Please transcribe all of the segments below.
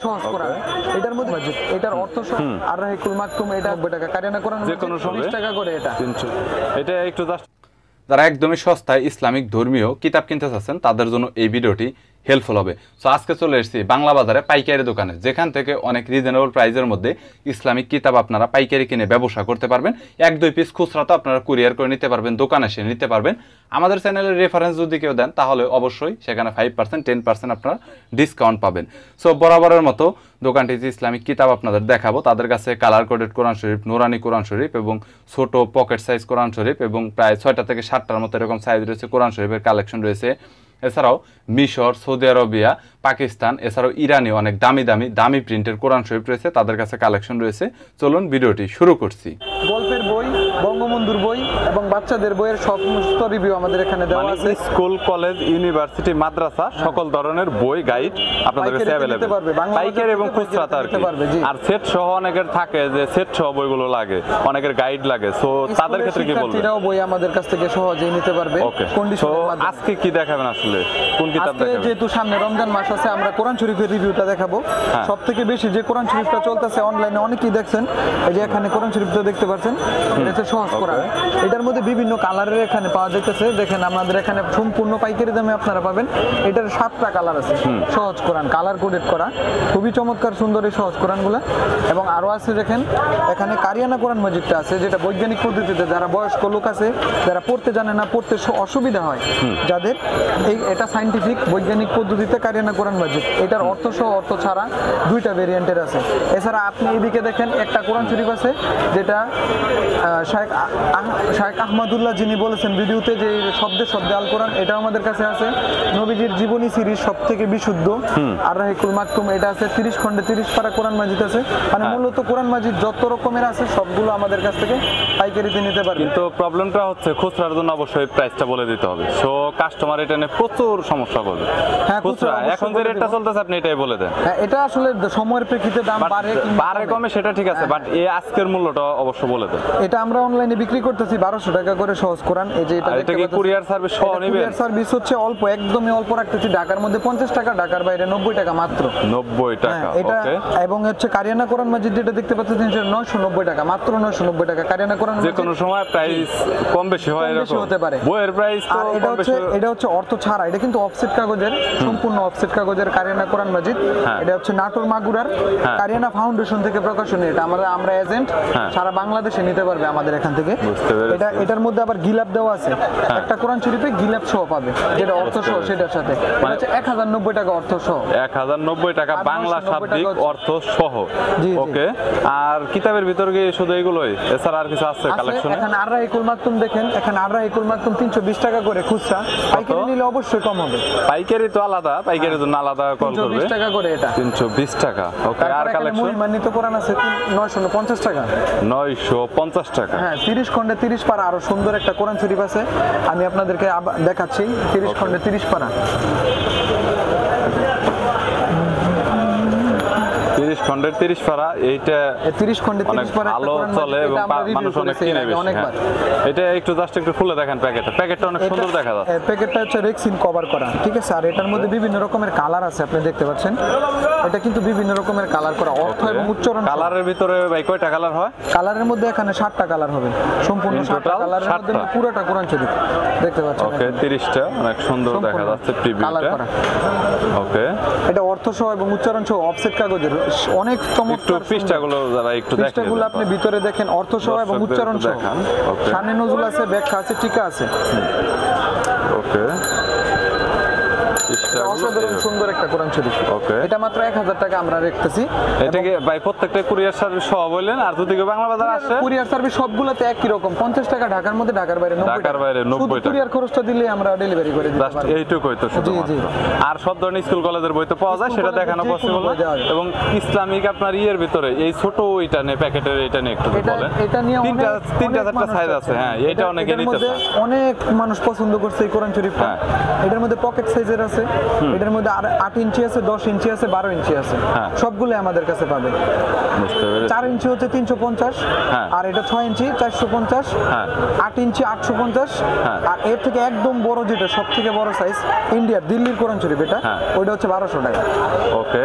সহজ করা এটার মধ্যে এটার অর্থ আর রাহিকুল মাকতুম এটা 90 টাকা কারিয়ানা কোরআন যে কোনো 20 টাকা করে এটা 300 এটা একটু জাস্ট যারা একদমই সস্তায় ইসলামিক ধর্মীয় কিতাব কিনতে চাচ্ছেন তাদের জন্য এই ভিডিওটি হেল্পফুল হবে। সো আজকে চলে এসেছি বাংলা বাজারে পাইকারি দোকানে, যেখান থেকে অনেক রিজনেবল প্রাইসের মধ্যে ইসলামিক কিতাব আপনারা পাইকারি কিনে ব্যবসা করতে পারবেন। 1-2 পিস খুচরা তো আপনারা কুরিয়ার করে নিতে পারবেন, দোকানে এসে নিতে পারবেন। আমাদের চ্যানেলের রেফারেন্স যদি কেউ দেন তাহলে অবশ্যই সেখানে 5% 10% আপনারা ডিসকাউন্ট পাবেন। সো বরাবরের মতো দোকানটিতে ইসলামিক কিতাব আপনাদের দেখাবো। তাদের কাছে কালার কোডেড কোরআন শরীফ, নুরানি কোরআন শরীফ এবং ছোট পকেট সাইজ কোরআন শরীফ এবং প্রায় 6টা থেকে 7টার মতো এরকম সাইজ রয়েছে কোরআন শরীফের কালেকশন রয়েছে। এছাড়াও মিশর, সৌদি আরবিয়া, পাকিস্তান, এছাড়াও ইরানি অনেক দামি প্রিন্টের কোরআন শরীফ রয়েছে, তাদের কাছে কালেকশন রয়েছে। চলুন ভিডিওটি শুরু করছি। গল্পের বই, বঙ্গবন্ধুর বই এবং বাচ্চাদের বইয়ের সমস্ত রিভিউ আমাদের এখানে দেওয়া আছে। স্কুল, কলেজ, ইউনিভার্সিটি, মাদ্রাসা সকল ধরনের বই গাইড আপনাদের কাছে अवेलेबल পাইকারি এবং খুচরা আর কি। আর সেট সহ অনেকের থাকে যে সেট সহ বইগুলো লাগে, অনেকের গাইড লাগে। সো তাদের ক্ষেত্রে কি বলবেন? এটাও বই আমাদের কাছ থেকে সহজেই নিতে পারবে কন্ডিশনের মাধ্যমে। আজকে কি দেখাবেন আসলে? কোন কিতাব দেখাবেন? যেহেতু সামনে রমজান মাস আছে আমরা কোরআন শরীফের রিভিউটা দেখাবো। সবথেকে বেশি যে কোরআন শরীফটা চলতেছে অনলাইনে অনেকেই দেখছেন, এই যে এখানে কোরআন শরীফটা দেখতে পাচ্ছেন, এটা হচ্ছে সহজ কোরআন। এটার মধ্যে বিভিন্ন কালারের এখানে পাওয়া যাইতেছে। দেখেন আমাদের এখানে সম্পূর্ণ পাইকারি দামে আপনারা পাবেন। এটার 7টা কালার আছে, সহজ কোরআন কালার কোডেড করা, খুবই চমৎকার সুন্দর এই সহজ কোরআনগুলো। এবং আরো আছে দেখেন এখানে কারিয়ানা কোরআন মজিদটা আছে, যেটা বৈজ্ঞানিক পদ্ধতিতে যারা বয়স্ক লোক আছে, যারা পড়তে জানে না, পড়তে অসুবিধা হয় যাদের, এটা সাইন্টিফিক বৈজ্ঞানিক পদ্ধতিতে কারিয়ানা কোরআন মজিদ। এটার অর্থ সহ অর্থ ছাড়া 2টা ভেরিয়েন্টের আছে। এছাড়া আপনি এইদিকে দেখেন একটা কোরআন শরীফ আছে, যেটা শায়েখ আহমদুল্লাহ যিনি বলেছেন ভিডিওতে যে শব্দে শব্দে আল কোরআন, এটাও আমাদের কাছে আছে। নবীজির জীবনী সিরিজ সবথেকে বিশুদ্ধ আর রাহিকুল মাকতুম, এটা আছে 30 খণ্ডে 30 পারা কোরআন মাজিদ আছে। মানে মূলত কোরআন মাজিদ যত রকমের আছে সবগুলো আমাদের কাছ থেকে পাইকারিতে নিতে পারবেন। কিন্তু প্রবলেমটা হচ্ছে খুচরার জন্য অবশ্যই প্রাইসটা বলে দিতে হবে। সো কাস্টমার এটা নিয়ে প্রচুর সমস্যা করবে। হ্যাঁ, খুচরা এখন যে রেটটা চলতেছে আপনি এটাই বলে দেন। হ্যাঁ, এটা আসলে সময়ের প্রেক্ষিতে দাম বাড়ে কমে সেটা ঠিক আছে, বাট এই আজকের মূল্যটা অবশ্য বলে দেন। এটা আমরা অনলাইনে বিক্রি করতেছি 1200 টাকা করে সহজ কোরআন। এই যে এটা কি কুরিয়ার সার্ভিস সহ নেবেন? কুরিয়ার সার্ভিস হচ্ছে অল্প, একদমই অল্প রাখতেছি। ঢাকার মধ্যে 50 টাকা, ঢাকার বাইরে 90 টাকা মাত্র। 90 টাকা এটা। এবং হচ্ছে কারিয়ানা কোরআন মাজিদ যেটা দেখতে পাচ্ছেন সেটা 990 টাকা, মাত্র 990 টাকা। কারিয়ানা কোরআন যে কোনো সময় প্রাইস কম বেশি হয়, এরকম হতে পারে বইয়ের প্রাইস। আর এটা হচ্ছে অর্থ ছাড়া, এটা কিন্তু অফসেট কাগজের, সম্পূর্ণ অফসেট কাগজের কারিয়ানা কোরআন মাজিদ। এটা হচ্ছে নাটোর মাগুরার কারিয়ানা ফাউন্ডেশন থেকে প্রকাশনী। এটা আমরা এজেন্ট সারা বাংলাদেশে নিতে পারবে আমাদের এখান থেকে। এটার মধ্যে আবার গিলাপ দেওয়া আছে, একটা কোরআন শরীফে গিলাপ সহ পাবে, যেটা অর্থ সহ সেটার সাথে। মানে 1090 টাকা অর্থ সহ, 1090 টাকা বাংলা শাব্দিক অর্থ সহ। ওকে। আর কিতাবের ভিতরে কি শুধু এগুলোই, এছাড়া আর কিছু আছে কালেকশন? এখানে আর রাহিকুল মাকতুম দেখেন, এখানে আর রাহিকুল মাকতুম 320 টাকা করে খুচরা, পাইকারি নিলে অবশ্যই কম হবে। পাইকারি তো আলাদা, পাইকারির জন্য আলাদা কল করবে। 320 টাকা করে এটা, 320 টাকা। ওকে। আর কালেকশন মহিমান্বিত কোরআন আছে 950 টাকা, 950 টাকা। হ্যাঁ, 30 খণ্ডে 30 পারা আরো সুন্দর একটা কোরআন শরীফ আছে, আমি আপনাদেরকে দেখাচ্ছি। 30 খণ্ডে 30 পারা, 30 খণ্ডের 30 পারা। এইটা 30 খণ্ডে 30 পারা ভালো চলে এবং মানুষ অনেক কিনে বেশি। এটা একটু জাস্ট একটু খুলে দেখেন প্যাকেটটা অনেক সুন্দর দেখা যাচ্ছে। প্যাকেটটা হচ্ছে রেক্সিন কভার করা, ঠিক আছে। আর এটার মধ্যে বিভিন্ন রকমের কালার আছে, আপনি দেখতে পাচ্ছেন। এটা কিন্তু বিভিন্ন রকমের কালার করা, অর্থ এবং উচ্চারণ। কালারের ভিতরে ভাই কয়টা কালার হয়? কালারের মধ্যে এখানে 7টা কালার হবে, সম্পূর্ণ 7টা কালারের মধ্যে পুরোটা কোরআন শরীফ দেখতে পাচ্ছেন। ওকে। 30টা অনেক সুন্দর দেখা যাচ্ছে প্রিভিউটা। ওকে। এটা অর্থ সহ এবং উচ্চারণ সহ অফসেট কাগজের, অনেক চমৎকার। পৃষ্ঠাগুলো যারা একটু দেখেন, পৃষ্ঠাগুলো আপনি ভিতরে দেখেন অর্থ সহ এবং উচ্চারণ সহ। সামনে নজরুল আছে, ব্যাখ্যা আছে, টিকা আছে। ওকে। অসাধারণ সুন্দর একটা কোরআন শরীফ। ওকে। এটা মাত্র 1000 টাকা আমরা রাখতেছি। এটাকে ভাই প্রত্যেকটা কুরিয়ার সার্ভিস সহ বললেন, আর যদি কেউ বাংলা বাজার আসে কুরিয়ার সার্ভিস সবগুলোতে একই রকম 50 টাকা, ঢাকার মধ্যে, ঢাকার বাইরে 90 টাকা। ঢাকার বাইরে 90 টাকা। কুরিয়ার খরচটা দিলে আমরা ডেলিভারি করে দিতে পারবো। এইটুকুই তো শুধু। জি। আর সব ধরনের স্কুল কলেজের বই তো পাওয়া যায়, সেটা দেখানো পসিবল। এবং ইসলামিক আপনার ইয়ের ভিতরে এই ছোট ওইটা নে প্যাকেটের, এটা নে একটু বলেন। এটা নিয়ে তিনটা চারটা সাইজ আছে। হ্যাঁ, এটা অনেকে নিতে চায়। অনেক মানুষ পছন্দ করছে এই কোরআন শরীফটা। এটার মধ্যে পকেট সাইজের আছে, এটার মধ্যে 8 ইঞ্চি আছে, 10 ইঞ্চি আছে, 12 ইঞ্চি আছে, হ্যাঁ। সবগুলো আমাদের কাছে পাবে। বুঝতে পেরেছি। 4 ইঞ্চি হচ্ছে 350, হ্যাঁ। আর এটা 6 ইঞ্চি 450, হ্যাঁ। 8 ইঞ্চি 850, হ্যাঁ। আর এর থেকে একদম বড় যেটা সব থেকে বড় সাইজ ইন্ডিয়ার দিল্লির কোরআন শরীফ, এটা হ্যাঁ। ওইটা হচ্ছে 1200 টাকা। ওকে,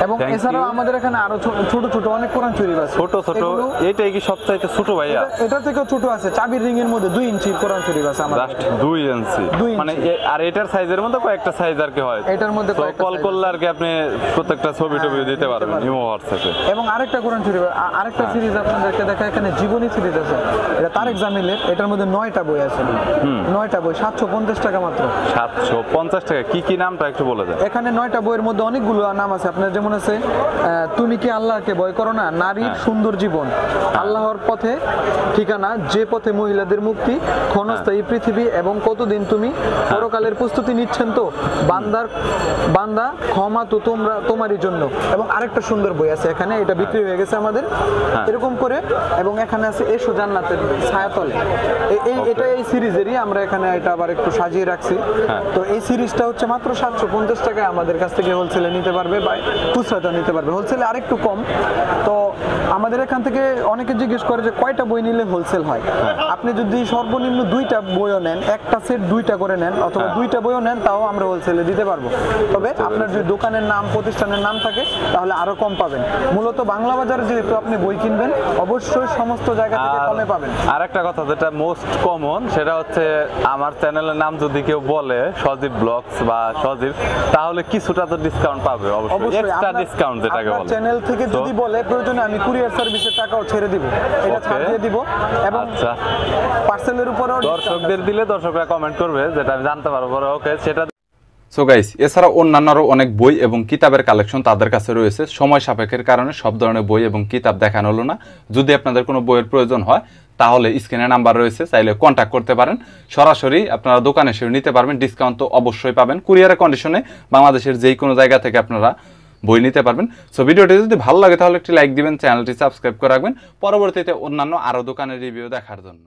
এবং এছাড়াও আমাদের এখানে আরো ছোট ছোট অনেক কোরআন শরীফ আছে। ছোট ছোট, এগুলো- এইটাই কি সবচাইতে ছোট ভাইয়া? এটা থেকেও ছোট আছে, চাবির রিং এর মধ্যে 2 ইঞ্চির কোরআন শরীফ আছে আমাদের। জাস্ট 2 ইঞ্চি, 2 ইঞ্চি। মানে আর এটার সাইজের মধ্যে কয়েকটা সাইজ আর কি হয়। এটার মধ্যে তো কয়েকটা কল size করলে আর কি আপনি প্রত্যেকটা ছবি টবি দিতে পারবেন পারবেন। ইমো হোয়াটসঅ্যাপে। এবং আরেকটা কোরআন শরীফ, আরেকটা হ্যাঁ। সিরিজ আপনাদেরকে দেখা, এখানে জীবনী সিরিজ আছে, এটা তারেক জামিলের, এটার মধ্যে 9টা বই আছে, 9টা বই 750 টাকা মাত্র। 750 টাকা। কি কি নামটা একটু বলে দেন। এখানে 9টা বইয়ের মধ্যে অনেকগুলো নাম আছে আপনার, যেমন আছে তুমি কি আল্লাহকে ভয় করো না, নারীর সুন্দর জীবন, আল্লাহর পথে ঠিকানা, যে পথে মহিলাদের মুক্তি, ক্ষণস্থায়ী পৃথিবী, এবং কতদিন তুমি পরকালের প্রস্তুতি নিচ্ছেন তো, বান্দা ক্ষমা তো তোমারই জন্য। এবং আরেকটা সুন্দর বই আছে এখানে, এটা বিক্রি হয়ে গেছে আমাদের, এরকম করে। এবং এখানে আছে এসো জান্নাতের ছায়াতলে, এটা এই সিরিজেরই, আমরা এখানে এটা আবার একটু সাজিয়ে রাখছি। তো এই সিরিজটা হচ্ছে মাত্র 750 টাকায় আমাদের কাছ থেকে হোলসেলে নিতে পারবে, বা খুচরাতেও নিতে পারবে। হোলসেলে আরেকটু কম। তো আমাদের এখান থেকে অনেকে জিজ্ঞেস করে যে কয়টা বই নিলে হোলসেল হয়। আপনি যদি সর্বনিম্ন 2টা বইও নেন, একটা সেট 2টা করে নেন, অথবা 2টা বইও নেন, তাও আমরা হোলসেলে দিতে পারবো। তবে আপনার যদি দোকানের নাম, প্রতিষ্ঠানের নাম থাকে, তাহলে আরো কম পাবেন। মূলত বাংলা বাজারে যেহেতু আপনি বই কিনবেন, অবশ্যই সমস্ত জায়গা থেকে কমে পাবেন। আর একটা কথা যেটা মোস্ট কমন, সেটা হচ্ছে আমার চ্যানেলের নাম যদি কেউ বলে সজীব ব্লগস বা সজীব, তাহলে কিছুটা তো ডিসকাউন্ট পাবে অবশ্যই, এক্সট্রা ডিসকাউন্ট যেটাকে বলে। চ্যানেল থেকে যদি বলে, প্রয়োজনে আমি কুরিয়ার সার্ভিসের টাকাও ছেড়ে দিব, এটা ছাড় দিয়ে দিব। এবং আচ্ছা, পার্সেলের উপরও দর্শকদের দিলে দর্শকরা কমেন্ট করবে, যেটা আমি জানতে পারবো। ওকে, সেটা। সো গাইস, এছাড়া অন্যান্য আরো অনেক বই এবং কিতাবের কালেকশন তাদের কাছে রয়েছে। সময় সাপেক্ষের কারণে সব ধরনের বই এবং কিতাব দেখানো হলো না। যদি আপনাদের কোনো বইয়ের প্রয়োজন হয়, তাহলে স্ক্রিনে নাম্বার রয়েছে, চাইলে কন্ট্যাক্ট করতে পারেন। সরাসরি আপনারা দোকানে এসে নিতে পারবেন, ডিসকাউন্ট তো অবশ্যই পাবেন। কুরিয়ারের কন্ডিশনে বাংলাদেশের যেই কোনো জায়গা থেকে আপনারা বই নিতে পারবেন। সো ভিডিওটি যদি ভালো লাগে তাহলে একটি লাইক দিবেন, চ্যানেলটি সাবস্ক্রাইব করে রাখবেন পরবর্তীতে অন্যান্য আরো দোকানের রিভিউ দেখার জন্য।